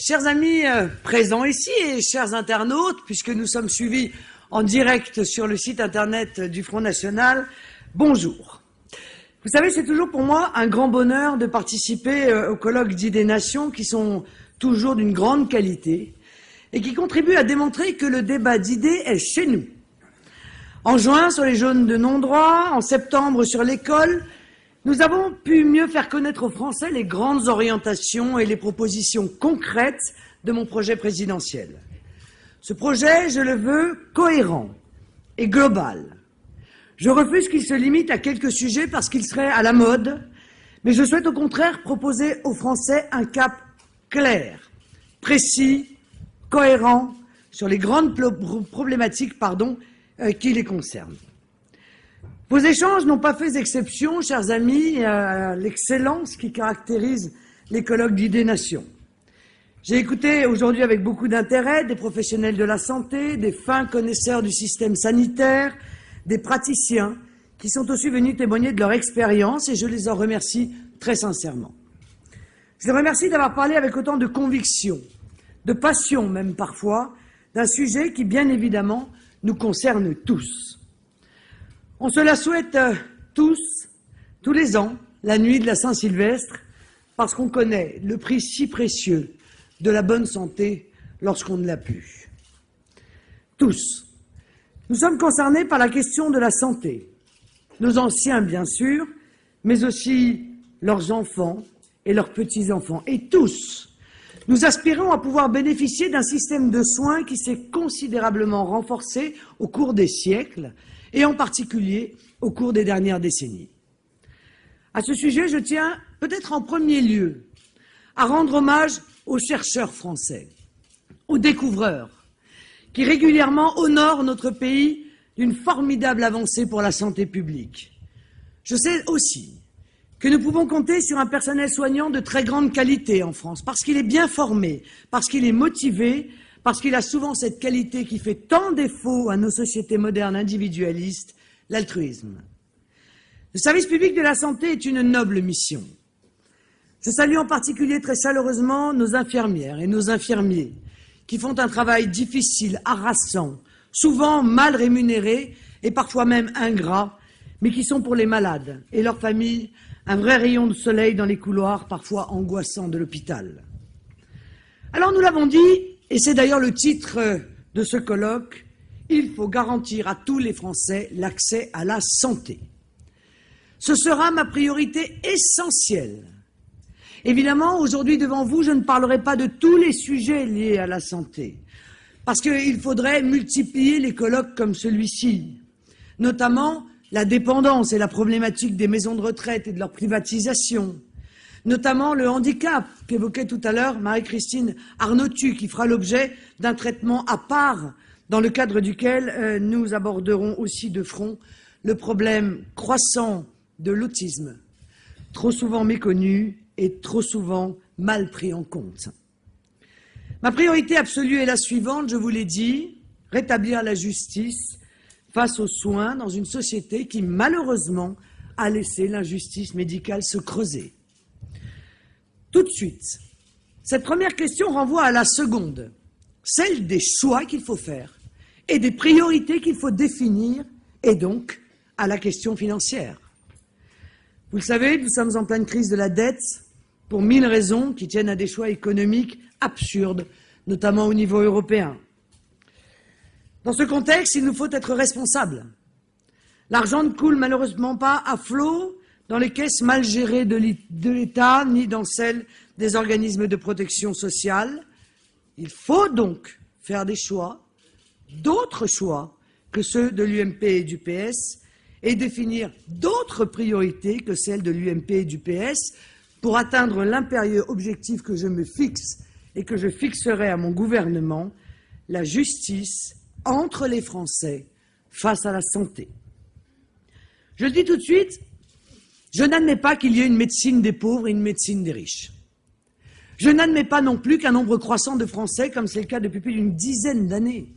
Chers amis présents ici et chers internautes, puisque nous sommes suivis en direct sur le site internet du Front National, bonjour. Vous savez, c'est toujours pour moi un grand bonheur de participer au colloque d'idées nations qui sont toujours d'une grande qualité et qui contribuent à démontrer que le débat d'idées est chez nous. En juin, sur les jaunes de non-droit, en septembre, sur l'école, nous avons pu mieux faire connaître aux Français les grandes orientations et les propositions concrètes de mon projet présidentiel. Ce projet, je le veux cohérent et global. Je refuse qu'il se limite à quelques sujets parce qu'il serait à la mode, mais je souhaite au contraire proposer aux Français un cap clair, précis, cohérent sur les grandes problématiques qui les concernent. Vos échanges n'ont pas fait exception, chers amis, à l'excellence qui caractérise les colloques d'idées nations. J'ai écouté aujourd'hui avec beaucoup d'intérêt des professionnels de la santé, des fins connaisseurs du système sanitaire, des praticiens qui sont aussi venus témoigner de leur expérience et je les en remercie très sincèrement. Je les remercie d'avoir parlé avec autant de conviction, de passion même parfois, d'un sujet qui, bien évidemment, nous concerne tous. On se la souhaite tous les ans, la nuit de la Saint-Sylvestre, parce qu'on connaît le prix si précieux de la bonne santé lorsqu'on ne l'a plus. Tous. Nous sommes concernés par la question de la santé. Nos anciens, bien sûr, mais aussi leurs enfants et leurs petits-enfants. Et tous, nous aspirons à pouvoir bénéficier d'un système de soins qui s'est considérablement renforcé au cours des siècles, et en particulier au cours des dernières décennies. À ce sujet, je tiens peut-être en premier lieu à rendre hommage aux chercheurs français, aux découvreurs, qui régulièrement honorent notre pays d'une formidable avancée pour la santé publique. Je sais aussi que nous pouvons compter sur un personnel soignant de très grande qualité en France, parce qu'il est bien formé, parce qu'il est motivé, parce qu'il a souvent cette qualité qui fait tant défaut à nos sociétés modernes individualistes, l'altruisme. Le service public de la santé est une noble mission. Je salue en particulier très chaleureusement nos infirmières et nos infirmiers qui font un travail difficile, harassant, souvent mal rémunéré et parfois même ingrat, mais qui sont pour les malades et leurs familles un vrai rayon de soleil dans les couloirs parfois angoissants de l'hôpital. Alors nous l'avons dit, et c'est d'ailleurs le titre de ce colloque, il faut garantir à tous les Français l'accès à la santé. Ce sera ma priorité essentielle. Évidemment, aujourd'hui devant vous, je ne parlerai pas de tous les sujets liés à la santé, parce qu'il faudrait multiplier les colloques comme celui-ci, notamment la dépendance et la problématique des maisons de retraite et de leur privatisation, notamment le handicap qu'évoquait tout à l'heure Marie-Christine Arnautu, qui fera l'objet d'un traitement à part, dans le cadre duquel nous aborderons aussi de front le problème croissant de l'autisme, trop souvent méconnu et trop souvent mal pris en compte. Ma priorité absolue est la suivante, je vous l'ai dit, rétablir la justice face aux soins dans une société qui, malheureusement, a laissé l'injustice médicale se creuser. Tout de suite, cette première question renvoie à la seconde, celle des choix qu'il faut faire et des priorités qu'il faut définir, et donc à la question financière. Vous le savez, nous sommes en pleine crise de la dette pour 1000 raisons qui tiennent à des choix économiques absurdes, notamment au niveau européen. Dans ce contexte, il nous faut être responsables. L'argent ne coule malheureusement pas à flot dans les caisses mal gérées de l'État, ni dans celles des organismes de protection sociale. Il faut donc faire des choix, d'autres choix que ceux de l'UMP et du PS, et définir d'autres priorités que celles de l'UMP et du PS pour atteindre l'impérieux objectif que je me fixe et que je fixerai à mon gouvernement, la justice entre les Français face à la santé. Je le dis tout de suite, je n'admets pas qu'il y ait une médecine des pauvres et une médecine des riches. Je n'admets pas non plus qu'un nombre croissant de Français, comme c'est le cas depuis plus d'une dizaine d'années,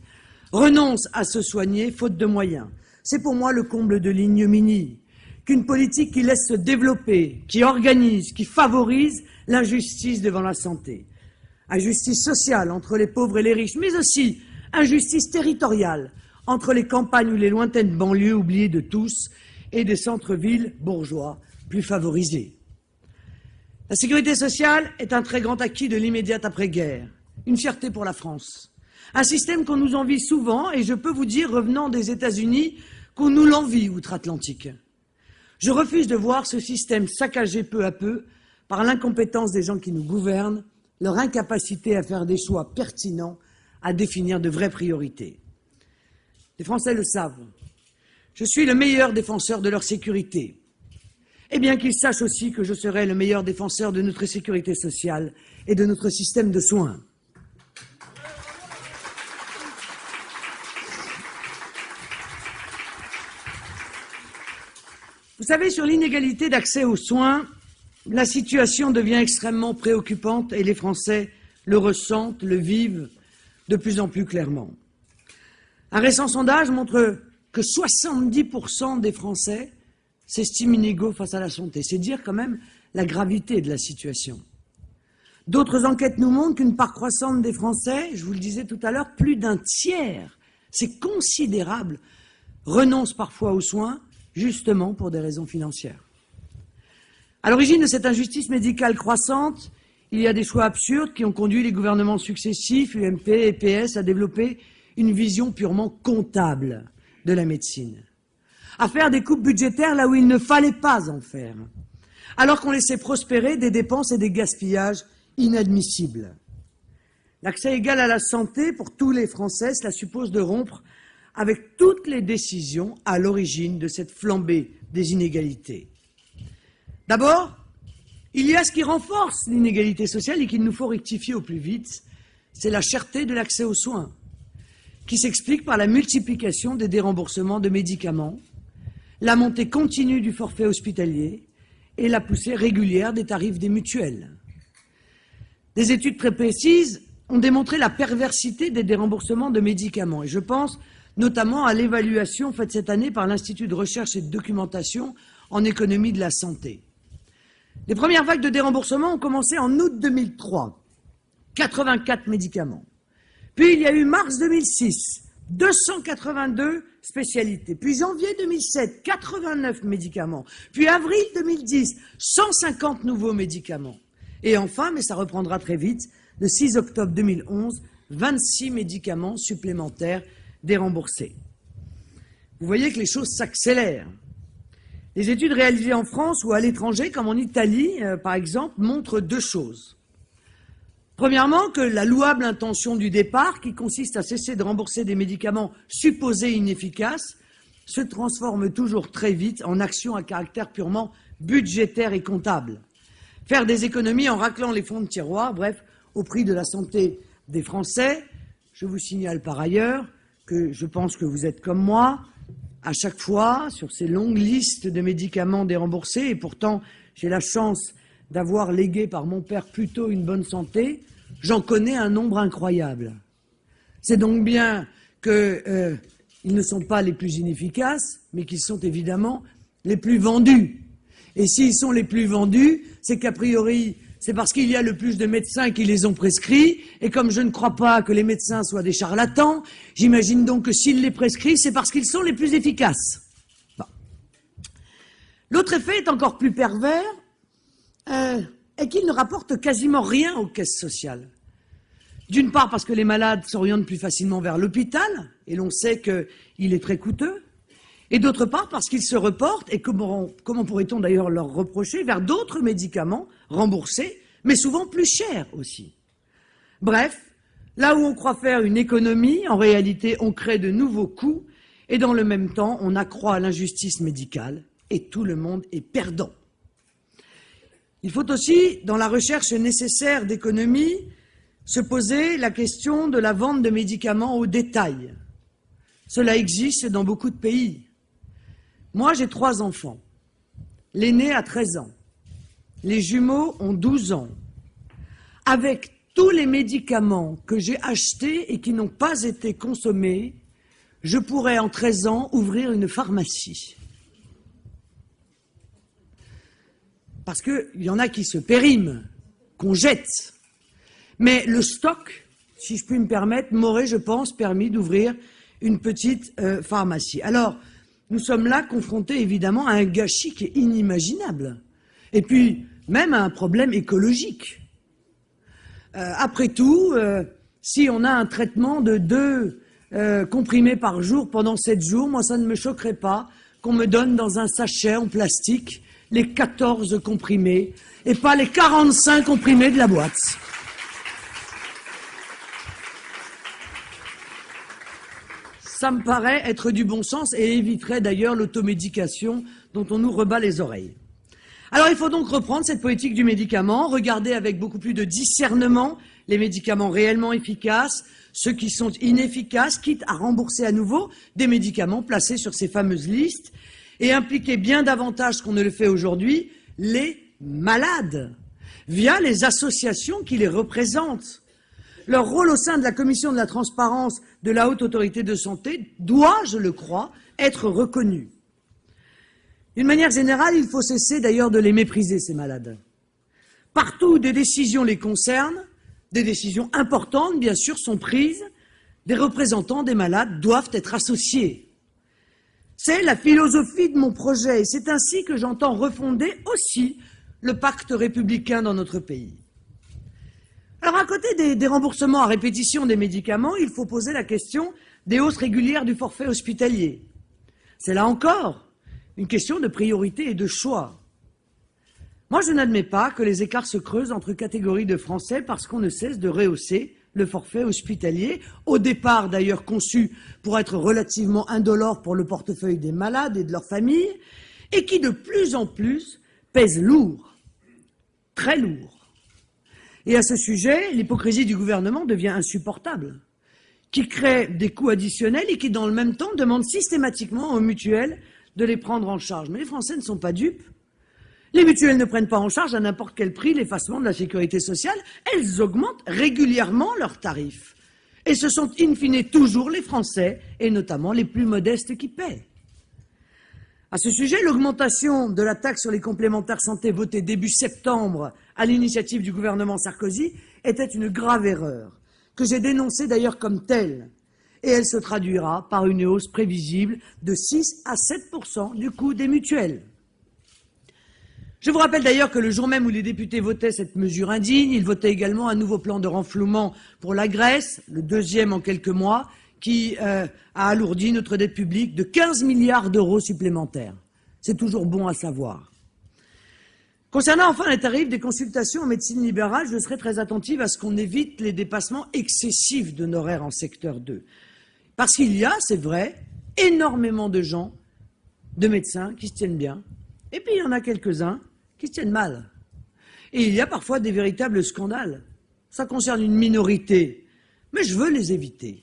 renoncent à se soigner faute de moyens. C'est pour moi le comble de l'ignominie, qu'une politique qui laisse se développer, qui organise, qui favorise l'injustice devant la santé. Injustice sociale entre les pauvres et les riches, mais aussi injustice territoriale entre les campagnes ou les lointaines banlieues oubliées de tous et des centres-villes bourgeois plus favorisés. La sécurité sociale est un très grand acquis de l'immédiate après-guerre, une fierté pour la France. Un système qu'on nous envie souvent, et je peux vous dire, revenant des États-Unis, qu'on nous l'envie outre-Atlantique. Je refuse de voir ce système saccagé peu à peu par l'incompétence des gens qui nous gouvernent, leur incapacité à faire des choix pertinents, à définir de vraies priorités. Les Français le savent. Je suis le meilleur défenseur de leur sécurité. Et bien qu'ils sachent aussi que je serai le meilleur défenseur de notre sécurité sociale et de notre système de soins. Vous savez, sur l'inégalité d'accès aux soins, la situation devient extrêmement préoccupante et les Français le ressentent, le vivent de plus en plus clairement. Un récent sondage montre que 70% des Français s'estiment inégaux face à la santé. C'est dire quand même la gravité de la situation. D'autres enquêtes nous montrent qu'une part croissante des Français, je vous le disais tout à l'heure, plus d'un tiers, c'est considérable, renoncent parfois aux soins, justement pour des raisons financières. À l'origine de cette injustice médicale croissante, il y a des choix absurdes qui ont conduit les gouvernements successifs, UMP et PS, à développer une vision purement comptable de la médecine, à faire des coupes budgétaires là où il ne fallait pas en faire, alors qu'on laissait prospérer des dépenses et des gaspillages inadmissibles. L'accès égal à la santé pour tous les Français, cela suppose de rompre avec toutes les décisions à l'origine de cette flambée des inégalités. D'abord, il y a ce qui renforce l'inégalité sociale et qu'il nous faut rectifier au plus vite, c'est la cherté de l'accès aux soins, qui s'explique par la multiplication des déremboursements de médicaments, la montée continue du forfait hospitalier et la poussée régulière des tarifs des mutuelles. Des études très précises ont démontré la perversité des déremboursements de médicaments, et je pense notamment à l'évaluation faite cette année par l'Institut de recherche et de documentation en économie de la santé. Les premières vagues de déremboursement ont commencé en août 2003, 84 médicaments. Puis il y a eu mars 2006, 282 spécialités. Puis janvier 2007, 89 médicaments. Puis avril 2010, 150 nouveaux médicaments. Et enfin, mais ça reprendra très vite, le 6 octobre 2011, 26 médicaments supplémentaires déremboursés. Vous voyez que les choses s'accélèrent. Les études réalisées en France ou à l'étranger, comme en Italie, par exemple, montrent deux choses. Premièrement, que la louable intention du départ, qui consiste à cesser de rembourser des médicaments supposés inefficaces, se transforme toujours très vite en action à caractère purement budgétaire et comptable. Faire des économies en raclant les fonds de tiroir, bref, au prix de la santé des Français. Je vous signale par ailleurs que je pense que vous êtes comme moi, à chaque fois, sur ces longues listes de médicaments déremboursés, et pourtant j'ai la chance d'avoir légué par mon père plutôt une bonne santé, j'en connais un nombre incroyable. C'est donc bien qu'ils ne sont pas les plus inefficaces, mais qu'ils sont évidemment les plus vendus. Et s'ils sont les plus vendus, c'est qu'a priori, c'est parce qu'il y a le plus de médecins qui les ont prescrits, et comme je ne crois pas que les médecins soient des charlatans, j'imagine donc que s'ils les prescrivent, c'est parce qu'ils sont les plus efficaces. Bon. L'autre effet est encore plus pervers, est qu'ils ne rapportent quasiment rien aux caisses sociales. D'une part parce que les malades s'orientent plus facilement vers l'hôpital, et l'on sait qu'il est très coûteux, et d'autre part parce qu'ils se reportent, et comment pourrait-on d'ailleurs leur reprocher, vers d'autres médicaments remboursés, mais souvent plus chers aussi. Bref, là où on croit faire une économie, en réalité on crée de nouveaux coûts, et dans le même temps on accroît l'injustice médicale, et tout le monde est perdant. Il faut aussi, dans la recherche nécessaire d'économie, se poser la question de la vente de médicaments au détail. Cela existe dans beaucoup de pays. Moi, j'ai 3 enfants. L'aîné a 13 ans. Les jumeaux ont 12 ans. Avec tous les médicaments que j'ai achetés et qui n'ont pas été consommés, je pourrais en 13 ans ouvrir une pharmacie. Parce qu'il y en a qui se périment, qu'on jette. Mais le stock, si je puis me permettre, m'aurait, je pense, permis d'ouvrir une petite pharmacie. Alors, nous sommes là confrontés évidemment à un gâchis qui est inimaginable. Et puis, même à un problème écologique. Après tout, si on a un traitement de 2 comprimés par jour pendant 7 jours, moi ça ne me choquerait pas qu'on me donne dans un sachet en plastique les 14 comprimés et pas les 45 comprimés de la boîte. Ça me paraît être du bon sens et éviterait d'ailleurs l'automédication dont on nous rebat les oreilles. Alors il faut donc reprendre cette politique du médicament, regarder avec beaucoup plus de discernement les médicaments réellement efficaces, ceux qui sont inefficaces, quitte à rembourser à nouveau des médicaments placés sur ces fameuses listes, et impliquer bien davantage qu'on ne le fait aujourd'hui les malades, via les associations qui les représentent. Leur rôle au sein de la Commission de la transparence de la Haute Autorité de Santé doit, je le crois, être reconnu. D'une manière générale, il faut cesser d'ailleurs de les mépriser, ces malades. Partout où des décisions les concernent, des décisions importantes, bien sûr, sont prises, des représentants des malades doivent être associés. C'est la philosophie de mon projet et c'est ainsi que j'entends refonder aussi le pacte républicain dans notre pays. Alors, à côté des remboursements à répétition des médicaments, il faut poser la question des hausses régulières du forfait hospitalier. C'est là encore une question de priorité et de choix. Moi, je n'admets pas que les écarts se creusent entre catégories de Français parce qu'on ne cesse de rehausser le forfait hospitalier, au départ d'ailleurs conçu pour être relativement indolore pour le portefeuille des malades et de leurs familles, et qui de plus en plus pèse lourd, très lourd. Et à ce sujet, l'hypocrisie du gouvernement devient insupportable, qui crée des coûts additionnels et qui, dans le même temps, demande systématiquement aux mutuelles de les prendre en charge. Mais les Français ne sont pas dupes. Les mutuelles ne prennent pas en charge à n'importe quel prix l'effacement de la sécurité sociale. Elles augmentent régulièrement leurs tarifs. Et ce sont in fine toujours les Français, et notamment les plus modestes, qui paient. À ce sujet, l'augmentation de la taxe sur les complémentaires santé votée début septembre à l'initiative du gouvernement Sarkozy était une grave erreur, que j'ai dénoncée d'ailleurs comme telle. Et elle se traduira par une hausse prévisible de 6 à 7% du coût des mutuelles. Je vous rappelle d'ailleurs que le jour même où les députés votaient cette mesure indigne, ils votaient également un nouveau plan de renflouement pour la Grèce, le 2e en quelques mois, qui a alourdi notre dette publique de 15 milliards d'euros supplémentaires. C'est toujours bon à savoir. Concernant enfin les tarifs des consultations en médecine libérale, je serai très attentive à ce qu'on évite les dépassements excessifs d'honoraires en secteur 2. Parce qu'il y a, c'est vrai, énormément de gens, de médecins qui se tiennent bien, et puis il y en a quelques-uns qui se tiennent mal. Et il y a parfois des véritables scandales. Ça concerne une minorité, mais je veux les éviter.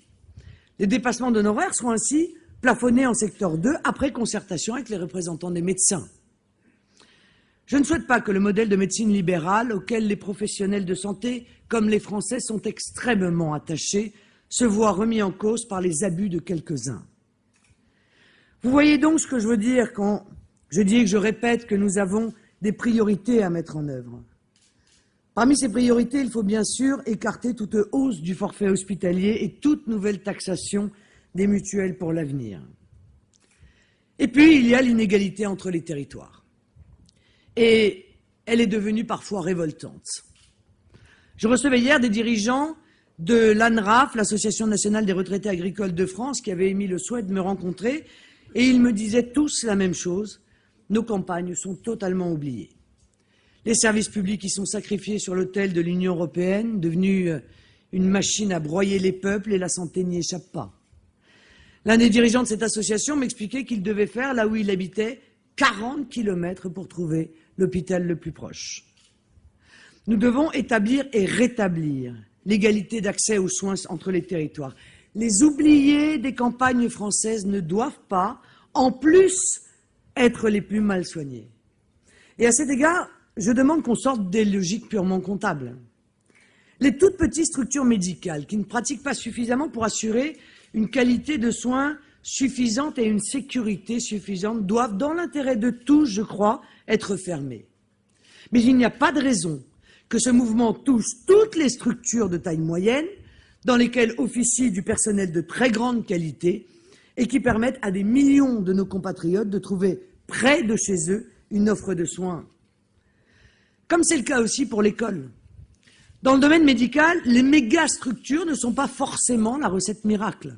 Les dépassements d'honoraires seront ainsi plafonnés en secteur 2 après concertation avec les représentants des médecins. Je ne souhaite pas que le modèle de médecine libérale, auquel les professionnels de santé, comme les Français, sont extrêmement attachés, se voit remis en cause par les abus de quelques-uns. Vous voyez donc ce que je veux dire quand je dis et que je répète que nous avons des priorités à mettre en œuvre. Parmi ces priorités, il faut bien sûr écarter toute hausse du forfait hospitalier et toute nouvelle taxation des mutuelles pour l'avenir. Et puis, il y a l'inégalité entre les territoires. Et elle est devenue parfois révoltante. Je recevais hier des dirigeants de l'ANRAF, l'Association nationale des retraités agricoles de France, qui avaient émis le souhait de me rencontrer, et ils me disaient tous la même chose: nos campagnes sont totalement oubliées. Les services publics y sont sacrifiés sur l'autel de l'Union européenne, devenue une machine à broyer les peuples, et la santé n'y échappe pas. L'un des dirigeants de cette association m'expliquait qu'il devait faire, là où il habitait, 40 kilomètres pour trouver l'hôpital le plus proche. Nous devons établir et rétablir l'égalité d'accès aux soins entre les territoires. Les oubliés des campagnes françaises ne doivent pas, en plus, être les plus mal soignés. Et à cet égard, je demande qu'on sorte des logiques purement comptables. Les toutes petites structures médicales qui ne pratiquent pas suffisamment pour assurer une qualité de soins suffisante et une sécurité suffisante doivent, dans l'intérêt de tous, je crois, être fermées. Mais il n'y a pas de raison que ce mouvement touche toutes les structures de taille moyenne, dans lesquelles officie du personnel de très grande qualité et qui permettent à des millions de nos compatriotes de trouver près de chez eux une offre de soins. Comme c'est le cas aussi pour l'école. Dans le domaine médical, les méga-structures ne sont pas forcément la recette miracle.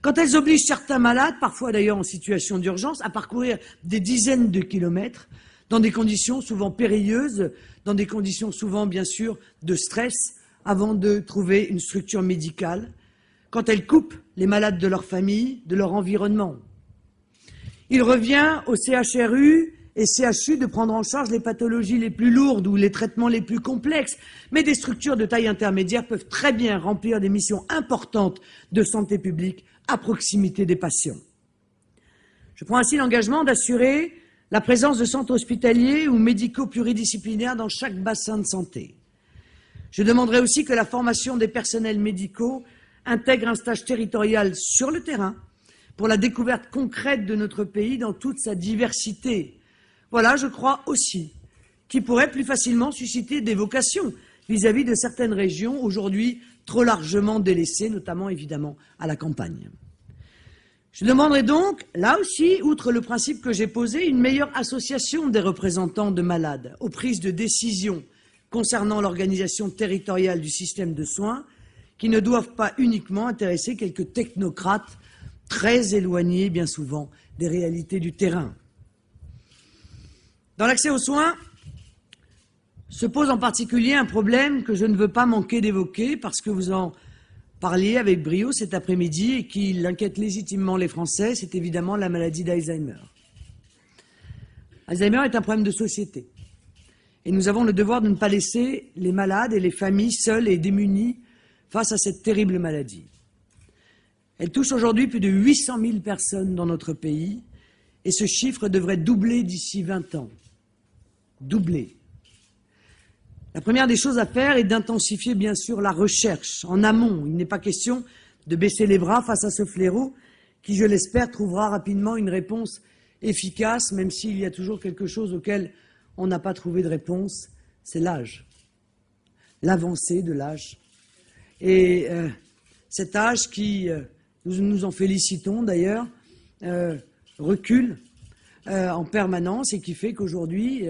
Quand elles obligent certains malades, parfois d'ailleurs en situation d'urgence, à parcourir des dizaines de kilomètres, dans des conditions souvent périlleuses, dans des conditions souvent, bien sûr, de stress, avant de trouver une structure médicale, quand elles coupent les malades de leur famille, de leur environnement. Il revient au CHRU et CHU de prendre en charge les pathologies les plus lourdes ou les traitements les plus complexes, mais des structures de taille intermédiaire peuvent très bien remplir des missions importantes de santé publique à proximité des patients. Je prends ainsi l'engagement d'assurer la présence de centres hospitaliers ou médicaux pluridisciplinaires dans chaque bassin de santé. Je demanderai aussi que la formation des personnels médicaux intègre un stage territorial sur le terrain pour la découverte concrète de notre pays dans toute sa diversité. Voilà, je crois aussi, qui pourrait plus facilement susciter des vocations vis-à-vis de certaines régions aujourd'hui trop largement délaissées, notamment évidemment à la campagne. Je demanderai donc, là aussi, outre le principe que j'ai posé, une meilleure association des représentants de malades aux prises de décision concernant l'organisation territoriale du système de soins, qui ne doivent pas uniquement intéresser quelques technocrates très éloignés, bien souvent, des réalités du terrain. Dans l'accès aux soins, se pose en particulier un problème que je ne veux pas manquer d'évoquer parce que vous en parliez avec brio cet après-midi et qui inquiète légitimement les Français, c'est évidemment la maladie d'Alzheimer. Alzheimer est un problème de société et nous avons le devoir de ne pas laisser les malades et les familles seules et démunies face à cette terrible maladie. Elle touche aujourd'hui plus de 800 000 personnes dans notre pays et ce chiffre devrait doubler d'ici 20 ans. Doubler. La première des choses à faire est d'intensifier bien sûr la recherche en amont. Il n'est pas question de baisser les bras face à ce fléau qui, je l'espère, trouvera rapidement une réponse efficace, même s'il y a toujours quelque chose auquel on n'a pas trouvé de réponse, c'est l'âge, l'avancée de l'âge. Et cet âge qui, nous nous en félicitons d'ailleurs, recule en permanence et qui fait qu'aujourd'hui,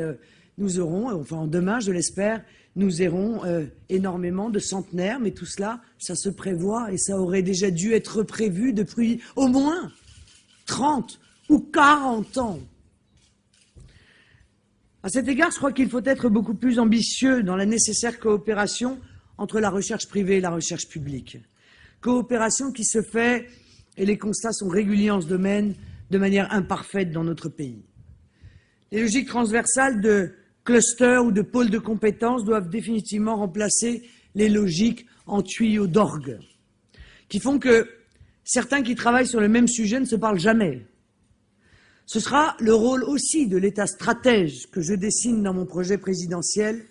nous aurons, enfin demain je l'espère, nous aurons énormément de centenaires, mais tout cela, ça se prévoit et ça aurait déjà dû être prévu depuis au moins 30 ou 40 ans. À cet égard, je crois qu'il faut être beaucoup plus ambitieux dans la nécessaire coopération entre la recherche privée et la recherche publique. Coopération qui se fait, et les constats sont réguliers en ce domaine, de manière imparfaite dans notre pays. Les logiques transversales de clusters ou de pôles de compétences doivent définitivement remplacer les logiques en tuyaux d'orgue, qui font que certains qui travaillent sur le même sujet ne se parlent jamais. Ce sera le rôle aussi de l'État stratège que je dessine dans mon projet présidentiel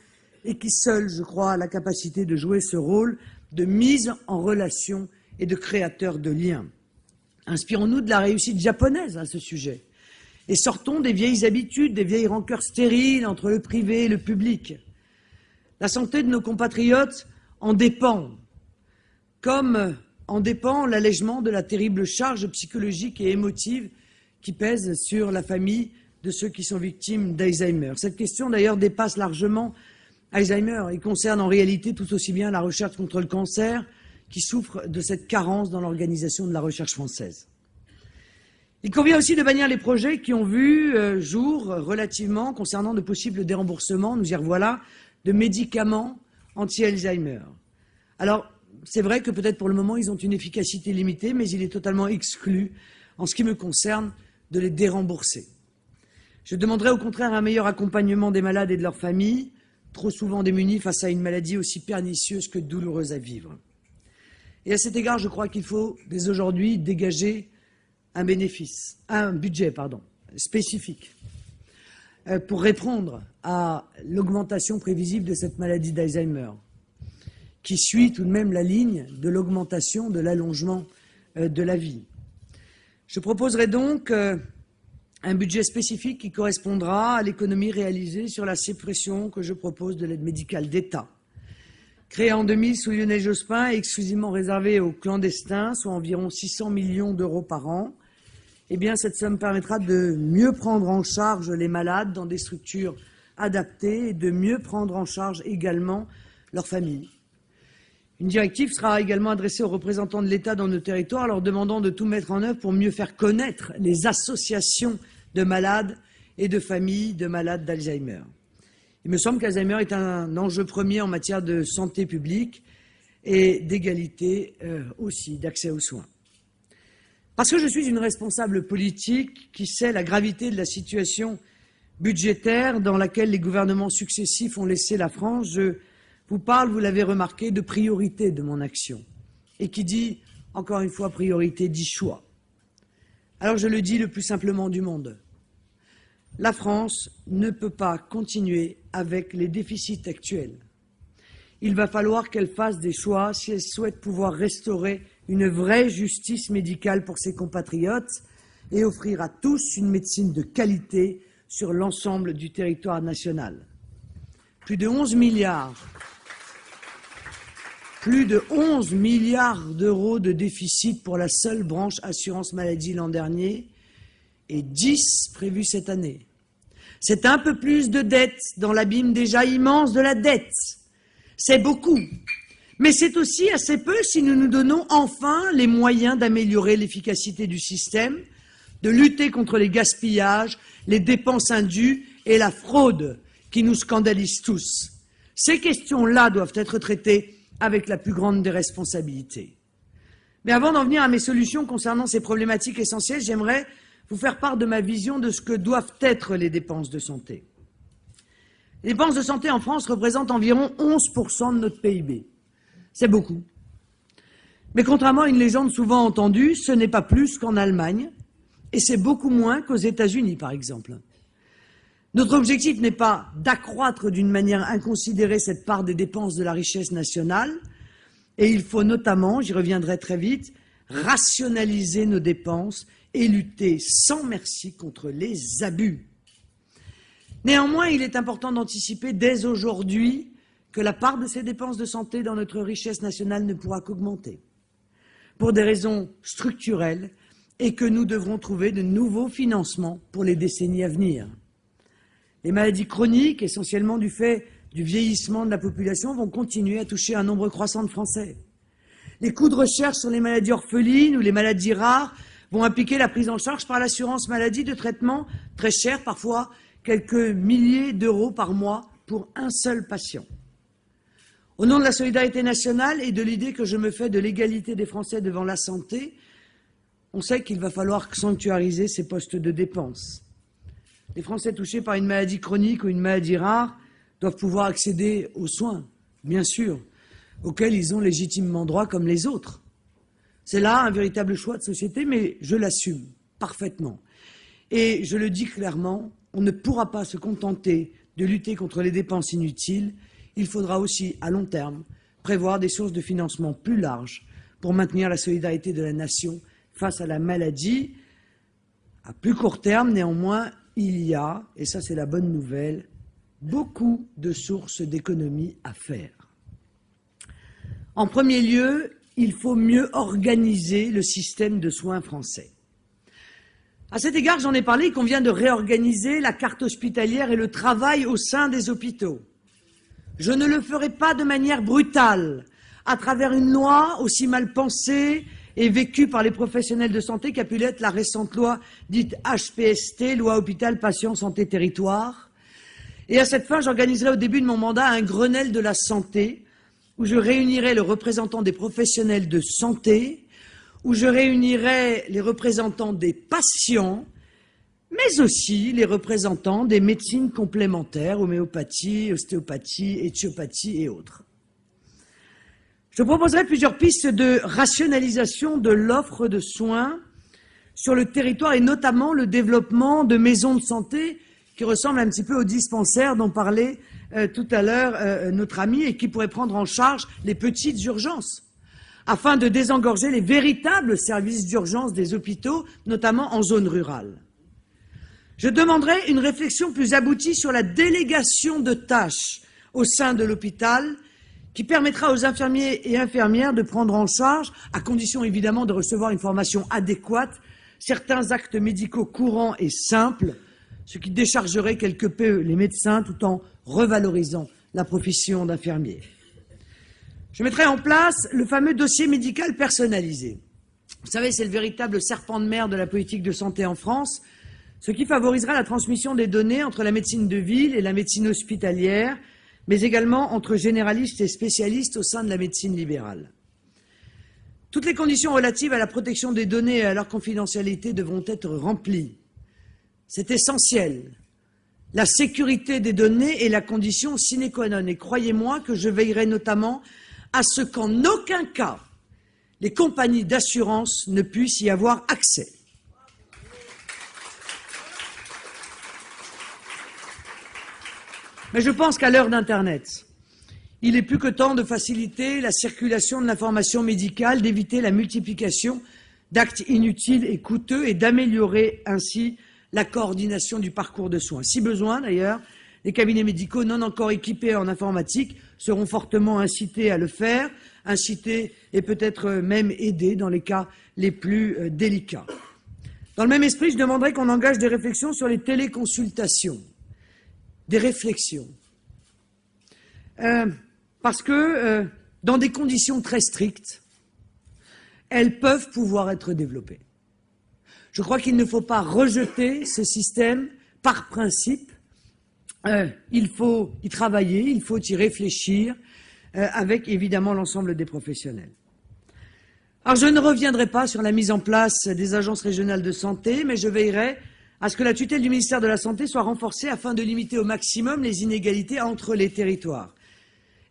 et qui seul, je crois, a la capacité de jouer ce rôle de mise en relation et de créateur de liens. Inspirons-nous de la réussite japonaise à ce sujet et sortons des vieilles habitudes, des vieilles rancœurs stériles entre le privé et le public. La santé de nos compatriotes en dépend, comme en dépend l'allègement de la terrible charge psychologique et émotive qui pèse sur la famille de ceux qui sont victimes d'Alzheimer. Cette question d'ailleurs dépasse largement Alzheimer et concerne en réalité tout aussi bien la recherche contre le cancer qui souffre de cette carence dans l'organisation de la recherche française. Il convient aussi de bannir les projets qui ont vu jour relativement concernant de possibles déremboursements, nous y revoilà, de médicaments anti-Alzheimer. Alors, c'est vrai que peut-être pour le moment ils ont une efficacité limitée, mais il est totalement exclu, en ce qui me concerne, de les dérembourser. Je demanderai au contraire un meilleur accompagnement des malades et de leurs familles, trop souvent démunis face à une maladie aussi pernicieuse que douloureuse à vivre. Et à cet égard, je crois qu'il faut dès aujourd'hui dégager un budget spécifique pour répondre à l'augmentation prévisible de cette maladie d'Alzheimer, qui suit tout de même la ligne de l'augmentation de l'allongement de la vie. Je proposerai donc un budget spécifique qui correspondra à l'économie réalisée sur la suppression que je propose de l'aide médicale d'État. Créée en 2000 sous Lionel Jospin et exclusivement réservée aux clandestins, soit environ 600 millions d'euros par an, eh bien, cette somme permettra de mieux prendre en charge les malades dans des structures adaptées et de mieux prendre en charge également leurs familles. Une directive sera également adressée aux représentants de l'État dans nos territoires, leur demandant de tout mettre en œuvre pour mieux faire connaître les associations de malades et de familles de malades d'Alzheimer. Il me semble qu'Alzheimer est un enjeu premier en matière de santé publique et d'égalité aussi, d'accès aux soins. Parce que je suis une responsable politique qui sait la gravité de la situation budgétaire dans laquelle les gouvernements successifs ont laissé la France, je vous parle, vous l'avez remarqué, de priorité de mon action. Et qui dit, encore une fois, priorité, dit choix. Alors je le dis le plus simplement du monde. La France ne peut pas continuer avec les déficits actuels. Il va falloir qu'elle fasse des choix si elle souhaite pouvoir restaurer une vraie justice médicale pour ses compatriotes et offrir à tous une médecine de qualité sur l'ensemble du territoire national. Plus de 11 milliards d'euros de déficit pour la seule branche assurance maladie l'an dernier et 10 prévus cette année. C'est un peu plus de dette dans l'abîme déjà immense de la dette. C'est beaucoup. Mais c'est aussi assez peu si nous nous donnons enfin les moyens d'améliorer l'efficacité du système, de lutter contre les gaspillages, les dépenses indues et la fraude qui nous scandalisent tous. Ces questions-là doivent être traitées avec la plus grande des responsabilités. Mais avant d'en venir à mes solutions concernant ces problématiques essentielles, j'aimerais vous faire part de ma vision de ce que doivent être les dépenses de santé. Les dépenses de santé en France représentent environ 11% de notre PIB. C'est beaucoup. Mais contrairement à une légende souvent entendue, ce n'est pas plus qu'en Allemagne, et c'est beaucoup moins qu'aux États-Unis, par exemple. Notre objectif n'est pas d'accroître d'une manière inconsidérée cette part des dépenses de la richesse nationale, et il faut notamment, j'y reviendrai très vite, rationaliser nos dépenses et lutter sans merci contre les abus. Néanmoins, il est important d'anticiper dès aujourd'hui que la part de ces dépenses de santé dans notre richesse nationale ne pourra qu'augmenter, pour des raisons structurelles, et que nous devrons trouver de nouveaux financements pour les décennies à venir. Les maladies chroniques, essentiellement du fait du vieillissement de la population, vont continuer à toucher un nombre croissant de Français. Les coûts de recherche sur les maladies orphelines ou les maladies rares vont impliquer la prise en charge par l'assurance maladie de traitements très chers, parfois quelques milliers d'euros par mois pour un seul patient. Au nom de la solidarité nationale et de l'idée que je me fais de l'égalité des Français devant la santé, on sait qu'il va falloir sanctuariser ces postes de dépenses. Les Français touchés par une maladie chronique ou une maladie rare doivent pouvoir accéder aux soins, bien sûr, auxquels ils ont légitimement droit comme les autres. C'est là un véritable choix de société, mais je l'assume parfaitement. Et je le dis clairement, on ne pourra pas se contenter de lutter contre les dépenses inutiles. Il faudra aussi, à long terme, prévoir des sources de financement plus larges pour maintenir la solidarité de la nation face à la maladie. À plus court terme, néanmoins, il y a, et ça c'est la bonne nouvelle, beaucoup de sources d'économie à faire. En premier lieu, il faut mieux organiser le système de soins français. À cet égard, j'en ai parlé, il convient de réorganiser la carte hospitalière et le travail au sein des hôpitaux. Je ne le ferai pas de manière brutale, à travers une loi aussi mal pensée et vécue par les professionnels de santé qu'a pu l'être la récente loi dite HPST, loi Hôpital, Patient, Santé, Territoire. Et à cette fin, j'organiserai au début de mon mandat un Grenelle de la santé, où je réunirai le représentant des professionnels de santé, où je réunirai les représentants des patients, mais aussi les représentants des médecines complémentaires, homéopathie, ostéopathie, éthiopathie et autres. Je proposerai plusieurs pistes de rationalisation de l'offre de soins sur le territoire et notamment le développement de maisons de santé qui ressemblent un petit peu aux dispensaires dont parlait tout à l'heure notre ami et qui pourraient prendre en charge les petites urgences afin de désengorger les véritables services d'urgence des hôpitaux, notamment en zone rurale. Je demanderai une réflexion plus aboutie sur la délégation de tâches au sein de l'hôpital qui permettra aux infirmiers et infirmières de prendre en charge, à condition évidemment de recevoir une formation adéquate, certains actes médicaux courants et simples, ce qui déchargerait quelque peu les médecins tout en revalorisant la profession d'infirmier. Je mettrai en place le fameux dossier médical personnalisé. Vous savez, c'est le véritable serpent de mer de la politique de santé en France, ce qui favorisera la transmission des données entre la médecine de ville et la médecine hospitalière, mais également entre généralistes et spécialistes au sein de la médecine libérale. Toutes les conditions relatives à la protection des données et à leur confidentialité devront être remplies. C'est essentiel. La sécurité des données est la condition sine qua non. Et croyez-moi que je veillerai notamment à ce qu'en aucun cas les compagnies d'assurance ne puissent y avoir accès. Mais je pense qu'à l'heure d'Internet, il est plus que temps de faciliter la circulation de l'information médicale, d'éviter la multiplication d'actes inutiles et coûteux et d'améliorer ainsi la coordination du parcours de soins. Si besoin, d'ailleurs, les cabinets médicaux non encore équipés en informatique seront fortement incités à le faire, incités et peut-être même aidés dans les cas les plus délicats. Dans le même esprit, je demanderai qu'on engage des réflexions sur les téléconsultations. Des réflexions. Parce que, dans des conditions très strictes, elles peuvent pouvoir être développées. Je crois qu'il ne faut pas rejeter ce système par principe. Il faut y travailler, il faut y réfléchir, avec évidemment l'ensemble des professionnels. Alors je ne reviendrai pas sur la mise en place des agences régionales de santé, mais je veillerai à ce que la tutelle du ministère de la Santé soit renforcée afin de limiter au maximum les inégalités entre les territoires.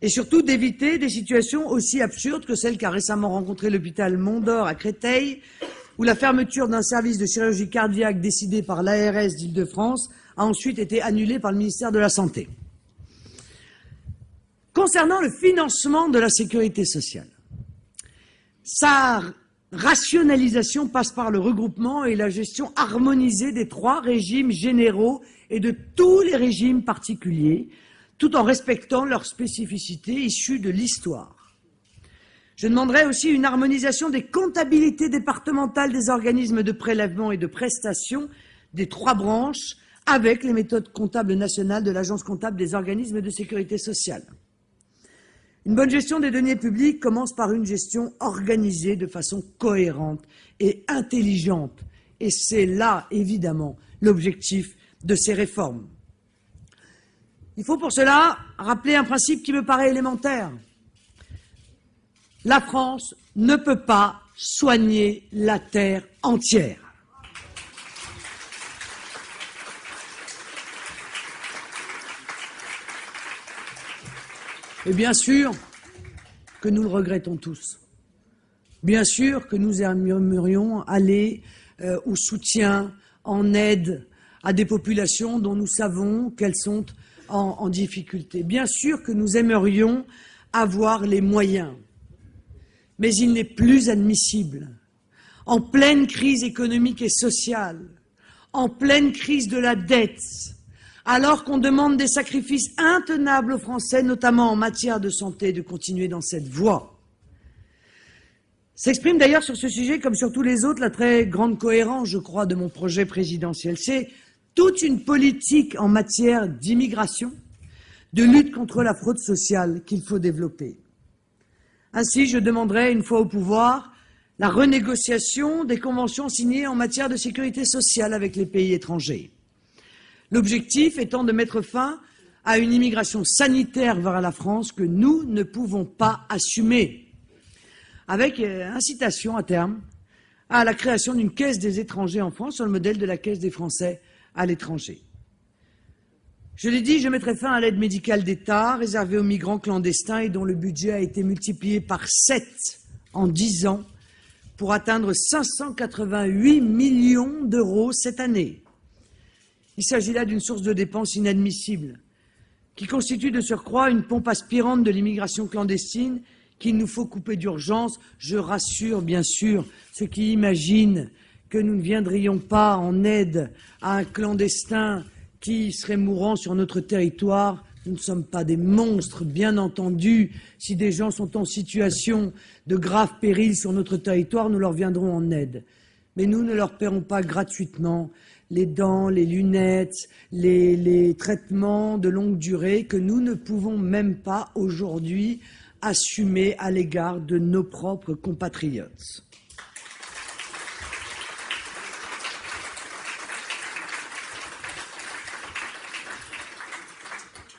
Et surtout d'éviter des situations aussi absurdes que celle qu'a récemment rencontrée l'hôpital Mont-d'Or à Créteil, où la fermeture d'un service de chirurgie cardiaque décidé par l'ARS d'Île-de-France a ensuite été annulée par le ministère de la Santé. Concernant le financement de la sécurité sociale, sa rationalisation passe par le regroupement et la gestion harmonisée des 3 régimes généraux et de tous les régimes particuliers, tout en respectant leurs spécificités issues de l'histoire. Je demanderai aussi une harmonisation des comptabilités départementales des organismes de prélèvement et de prestation des 3 branches avec les méthodes comptables nationales de l'Agence comptable des organismes de sécurité sociale. Une bonne gestion des deniers publics commence par une gestion organisée de façon cohérente et intelligente. Et c'est là, évidemment, l'objectif de ces réformes. Il faut pour cela rappeler un principe qui me paraît élémentaire. La France ne peut pas soigner la terre entière. Et bien sûr que nous le regrettons tous. Bien sûr que nous aimerions aller au soutien, en aide à des populations dont nous savons qu'elles sont en difficulté. Bien sûr que nous aimerions avoir les moyens. Mais il n'est plus admissible, en pleine crise économique et sociale, en pleine crise de la dette, alors qu'on demande des sacrifices intenables aux Français, notamment en matière de santé, de continuer dans cette voie. S'exprime d'ailleurs sur ce sujet, comme sur tous les autres, la très grande cohérence, je crois, de mon projet présidentiel. C'est toute une politique en matière d'immigration, de lutte contre la fraude sociale qu'il faut développer. Ainsi, je demanderai, une fois au pouvoir, la renégociation des conventions signées en matière de sécurité sociale avec les pays étrangers. L'objectif étant de mettre fin à une immigration sanitaire vers la France que nous ne pouvons pas assumer, avec incitation à terme à la création d'une caisse des étrangers en France sur le modèle de la caisse des Français à l'étranger. Je l'ai dit, je mettrai fin à l'aide médicale d'État réservée aux migrants clandestins et dont le budget a été multiplié par 7 en 10 ans pour atteindre 588 millions d'euros cette année. Il s'agit là d'une source de dépenses inadmissible, qui constitue de surcroît une pompe aspirante de l'immigration clandestine qu'il nous faut couper d'urgence. Je rassure bien sûr ceux qui imaginent que nous ne viendrions pas en aide à un clandestin qui serait mourant sur notre territoire. Nous ne sommes pas des monstres, bien entendu. Si des gens sont en situation de grave péril sur notre territoire, nous leur viendrons en aide. Mais nous ne leur paierons pas gratuitement les dents, les lunettes, les traitements de longue durée que nous ne pouvons même pas aujourd'hui assumer à l'égard de nos propres compatriotes.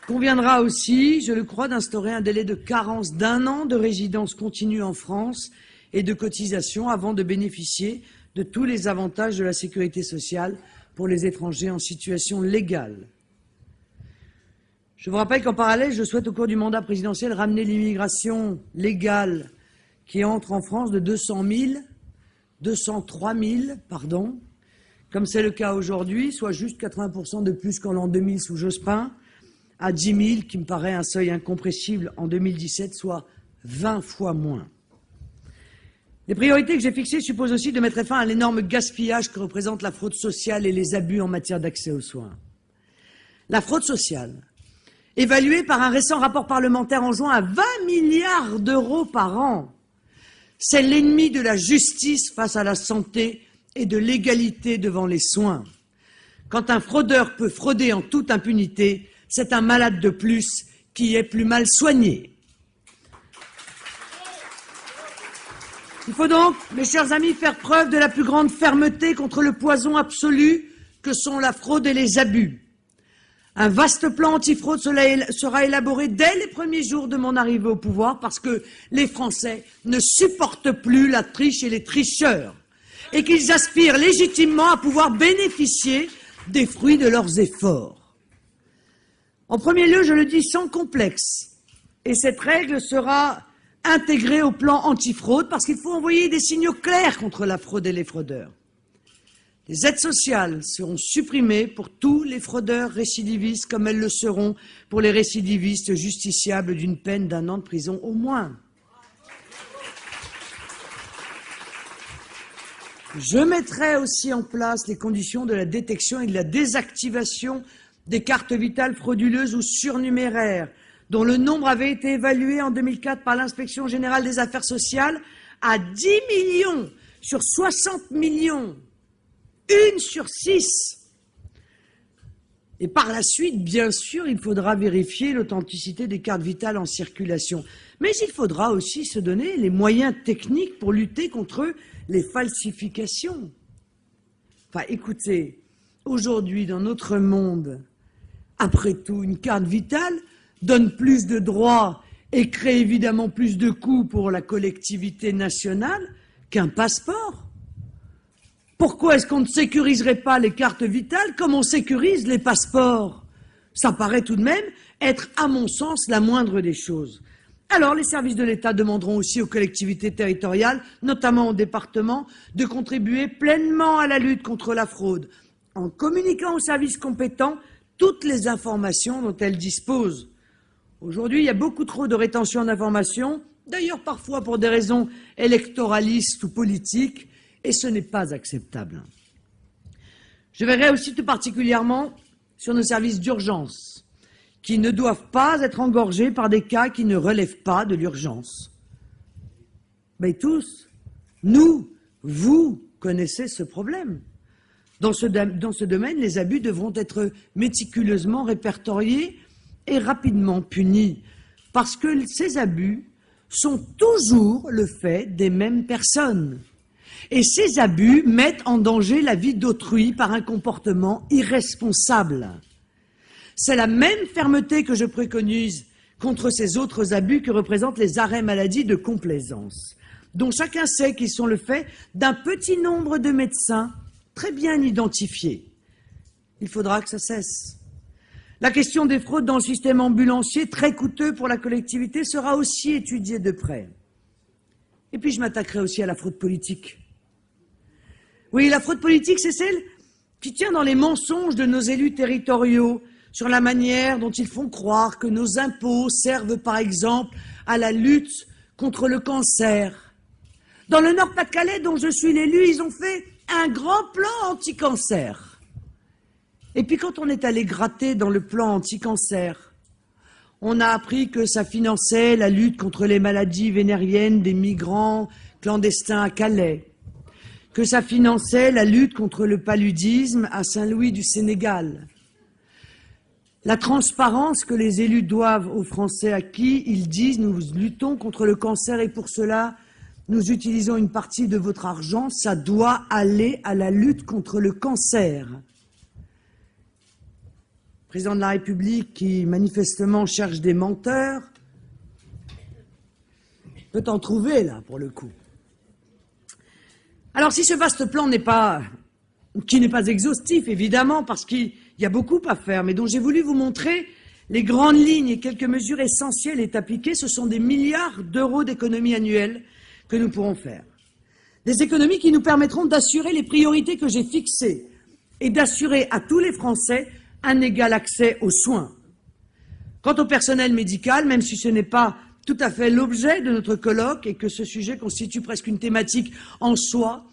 Il conviendra aussi, je le crois, d'instaurer un délai de carence d'1 an de résidence continue en France et de cotisation avant de bénéficier de tous les avantages de la sécurité sociale pour les étrangers en situation légale. Je vous rappelle qu'en parallèle, je souhaite au cours du mandat présidentiel ramener l'immigration légale qui entre en France de 203 000, comme c'est le cas aujourd'hui, soit juste 80% de plus qu'en l'an 2000 sous Jospin, à 10 000, qui me paraît un seuil incompressible en 2017, soit 20 fois moins. Les priorités que j'ai fixées supposent aussi de mettre fin à l'énorme gaspillage que représente la fraude sociale et les abus en matière d'accès aux soins. La fraude sociale, évaluée par un récent rapport parlementaire en juin à 20 milliards d'euros par an, c'est l'ennemi de la justice face à la santé et de l'égalité devant les soins. Quand un fraudeur peut frauder en toute impunité, c'est un malade de plus qui est plus mal soigné. Il faut donc, mes chers amis, faire preuve de la plus grande fermeté contre le poison absolu que sont la fraude et les abus. Un vaste plan antifraude sera élaboré dès les premiers jours de mon arrivée au pouvoir parce que les Français ne supportent plus la triche et les tricheurs et qu'ils aspirent légitimement à pouvoir bénéficier des fruits de leurs efforts. En premier lieu, je le dis sans complexe, et cette règle sera intégrée au plan antifraude parce qu'il faut envoyer des signaux clairs contre la fraude et les fraudeurs. Les aides sociales seront supprimées pour tous les fraudeurs récidivistes comme elles le seront pour les récidivistes justiciables d'une peine d'1 an de prison au moins. Je mettrai aussi en place les conditions de la détection et de la désactivation des cartes vitales frauduleuses ou surnuméraires, dont le nombre avait été évalué en 2004 par l'Inspection générale des affaires sociales à 10 millions sur 60 millions, 1 sur 6. Et par la suite, bien sûr, il faudra vérifier l'authenticité des cartes vitales en circulation. Mais il faudra aussi se donner les moyens techniques pour lutter contre les falsifications. Enfin, écoutez, aujourd'hui, dans notre monde, après tout, une carte vitale donne plus de droits et crée évidemment plus de coûts pour la collectivité nationale qu'un passeport. Pourquoi est-ce qu'on ne sécuriserait pas les cartes vitales comme on sécurise les passeports? Ça paraît tout de même être, à mon sens, la moindre des choses. Alors, les services de l'État demanderont aussi aux collectivités territoriales, notamment aux départements, de contribuer pleinement à la lutte contre la fraude, en communiquant aux services compétents toutes les informations dont elles disposent. Aujourd'hui, il y a beaucoup trop de rétention d'informations, d'ailleurs parfois pour des raisons électoralistes ou politiques, et ce n'est pas acceptable. Je verrai aussi tout particulièrement sur nos services d'urgence, qui ne doivent pas être engorgés par des cas qui ne relèvent pas de l'urgence. Mais tous, nous, vous connaissez ce problème. Dans ce domaine, les abus devront être méticuleusement répertoriés et rapidement punis, parce que ces abus sont toujours le fait des mêmes personnes. Et ces abus mettent en danger la vie d'autrui par un comportement irresponsable. C'est la même fermeté que je préconise contre ces autres abus que représentent les arrêts maladie de complaisance, dont chacun sait qu'ils sont le fait d'un petit nombre de médecins très bien identifiés. Il faudra que ça cesse. La question des fraudes dans le système ambulancier, très coûteux pour la collectivité, sera aussi étudiée de près. Et puis je m'attaquerai aussi à la fraude politique. Oui, la fraude politique, c'est celle qui tient dans les mensonges de nos élus territoriaux sur la manière dont ils font croire que nos impôts servent, par exemple, à la lutte contre le cancer. Dans le Nord-Pas-de-Calais, dont je suis l'élu, ils ont fait un grand plan anti-cancer. Et puis quand on est allé gratter dans le plan anti-cancer, on a appris que ça finançait la lutte contre les maladies vénériennes des migrants clandestins à Calais, que ça finançait la lutte contre le paludisme à Saint-Louis du Sénégal. La transparence que les élus doivent aux Français à qui ils disent « nous luttons contre le cancer et pour cela, nous utilisons une partie de votre argent », ça doit aller à la lutte contre le cancer. Le président de la République qui manifestement cherche des menteurs peut en trouver là pour le coup. Alors si ce vaste plan qui n'est pas exhaustif évidemment parce qu'il y a beaucoup à faire, mais dont j'ai voulu vous montrer les grandes lignes et quelques mesures essentielles est appliquées, ce sont des milliards d'euros d'économies annuelles que nous pourrons faire. Des économies qui nous permettront d'assurer les priorités que j'ai fixées et d'assurer à tous les Français un égal accès aux soins. Quant au personnel médical, même si ce n'est pas tout à fait l'objet de notre colloque et que ce sujet constitue presque une thématique en soi,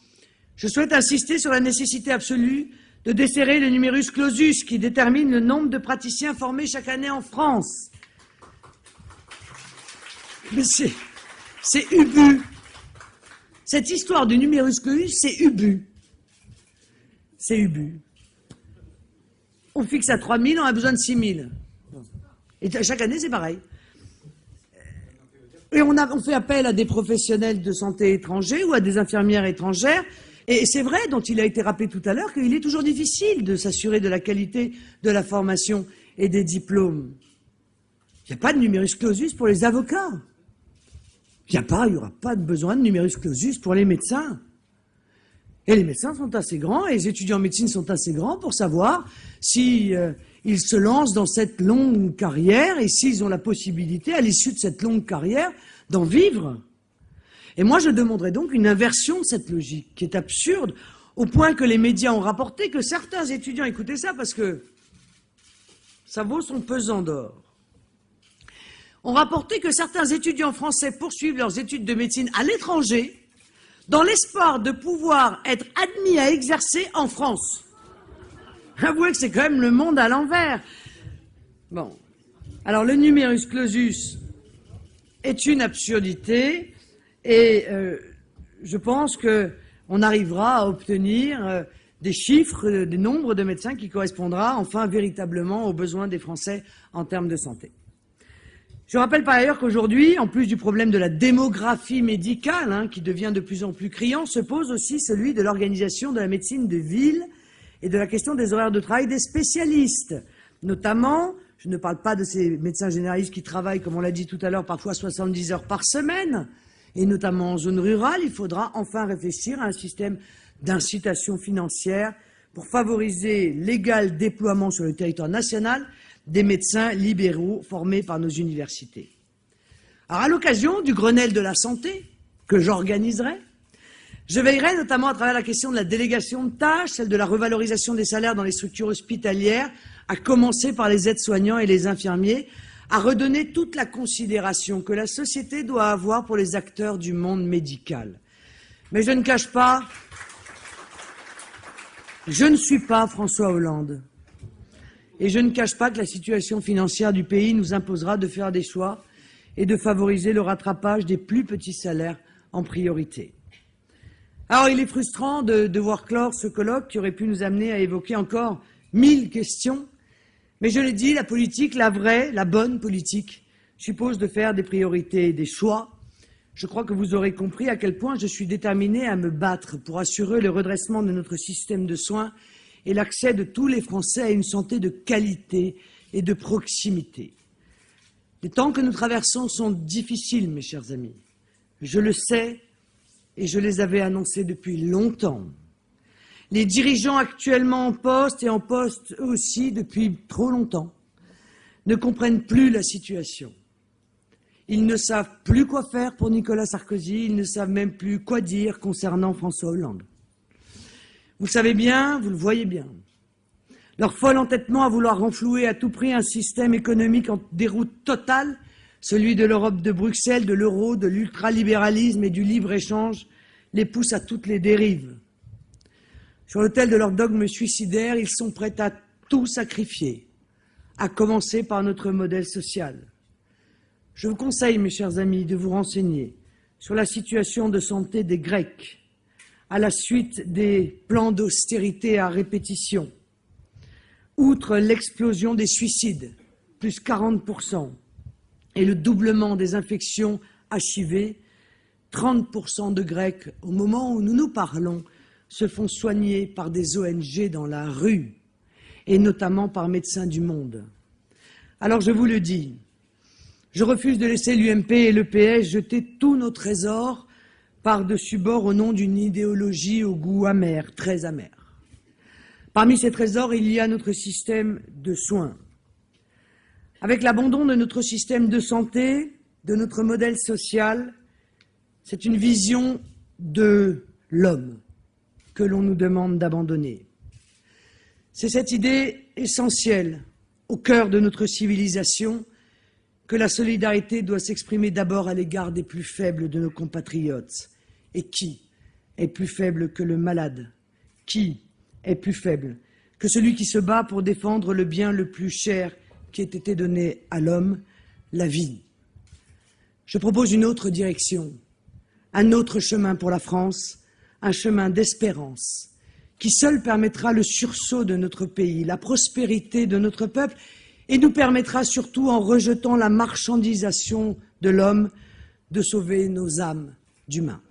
je souhaite insister sur la nécessité absolue de desserrer le numerus clausus qui détermine le nombre de praticiens formés chaque année en France. Mais c'est ubu. Cette histoire du numerus clausus, c'est ubu. C'est ubu. On fixe à 3 000, on a besoin de 6 000. Et chaque année, c'est pareil. Et on fait appel à des professionnels de santé étrangers ou à des infirmières étrangères. Et c'est vrai, dont il a été rappelé tout à l'heure, qu'il est toujours difficile de s'assurer de la qualité de la formation et des diplômes. Il n'y a pas de numerus clausus pour les avocats. Il n'y aura pas de besoin de numerus clausus pour les médecins. Et les médecins sont assez grands, et les étudiants en médecine sont assez grands pour savoir si ils se lancent dans cette longue carrière et s'ils ont la possibilité, à l'issue de cette longue carrière, d'en vivre. Et moi, je demanderais donc une inversion de cette logique, qui est absurde, au point que les médias ont rapporté que certains étudiants, écoutez ça parce que ça vaut son pesant d'or, ont rapporté que certains étudiants français poursuivent leurs études de médecine à l'étranger dans l'espoir de pouvoir être admis à exercer en France. Avouez que c'est quand même le monde à l'envers. Bon. Alors, le numerus clausus est une absurdité et je pense qu'on arrivera à obtenir des chiffres, des nombres de médecins qui correspondra enfin véritablement aux besoins des Français en termes de santé. Je rappelle par ailleurs qu'aujourd'hui, en plus du problème de la démographie médicale, qui devient de plus en plus criant, se pose aussi celui de l'organisation de la médecine de ville et de la question des horaires de travail des spécialistes. Notamment, je ne parle pas de ces médecins généralistes qui travaillent, comme on l'a dit tout à l'heure, parfois 70 heures par semaine, et notamment en zone rurale, il faudra enfin réfléchir à un système d'incitation financière pour favoriser l'égal déploiement sur le territoire national des médecins libéraux formés par nos universités. Alors, à l'occasion du Grenelle de la santé que j'organiserai, je veillerai notamment à travers la question de la délégation de tâches, celle de la revalorisation des salaires dans les structures hospitalières, à commencer par les aides-soignants et les infirmiers, à redonner toute la considération que la société doit avoir pour les acteurs du monde médical. Mais je ne cache pas, je ne suis pas François Hollande. Et je ne cache pas que la situation financière du pays nous imposera de faire des choix et de favoriser le rattrapage des plus petits salaires en priorité. Alors, il est frustrant de devoir clore ce colloque qui aurait pu nous amener à évoquer encore 1000 questions. Mais je l'ai dit, la politique, la vraie, la bonne politique, suppose de faire des priorités et des choix. Je crois que vous aurez compris à quel point je suis déterminé à me battre pour assurer le redressement de notre système de soins et l'accès de tous les Français à une santé de qualité et de proximité. Les temps que nous traversons sont difficiles, mes chers amis. Je le sais et je les avais annoncés depuis longtemps. Les dirigeants actuellement en poste et en poste eux aussi depuis trop longtemps ne comprennent plus la situation. Ils ne savent plus quoi faire pour Nicolas Sarkozy, ils ne savent même plus quoi dire concernant François Hollande. Vous le savez bien, vous le voyez bien. Leur fol entêtement à vouloir renflouer à tout prix un système économique en déroute totale, celui de l'Europe de Bruxelles, de l'euro, de l'ultralibéralisme et du libre-échange, les pousse à toutes les dérives. Sur l'autel de leur dogme suicidaire, ils sont prêts à tout sacrifier, à commencer par notre modèle social. Je vous conseille, mes chers amis, de vous renseigner sur la situation de santé des Grecs à la suite des plans d'austérité à répétition. Outre l'explosion des suicides, plus 40%, et le doublement des infections HIV, 30% de Grecs, au moment où nous nous parlons, se font soigner par des ONG dans la rue, et notamment par Médecins du Monde. Alors je vous le dis, je refuse de laisser l'UMP et le PS jeter tous nos trésors par-dessus bord au nom d'une idéologie au goût amer, très amer. Parmi ces trésors, il y a notre système de soins. Avec l'abandon de notre système de santé, de notre modèle social, c'est une vision de l'homme que l'on nous demande d'abandonner. C'est cette idée essentielle au cœur de notre civilisation que la solidarité doit s'exprimer d'abord à l'égard des plus faibles de nos compatriotes. Et qui est plus faible que le malade? Qui est plus faible que celui qui se bat pour défendre le bien le plus cher qui ait été donné à l'homme, la vie? Je propose une autre direction, un autre chemin pour la France, un chemin d'espérance, qui seul permettra le sursaut de notre pays, la prospérité de notre peuple, et nous permettra surtout, en rejetant la marchandisation de l'homme, de sauver nos âmes d'humains.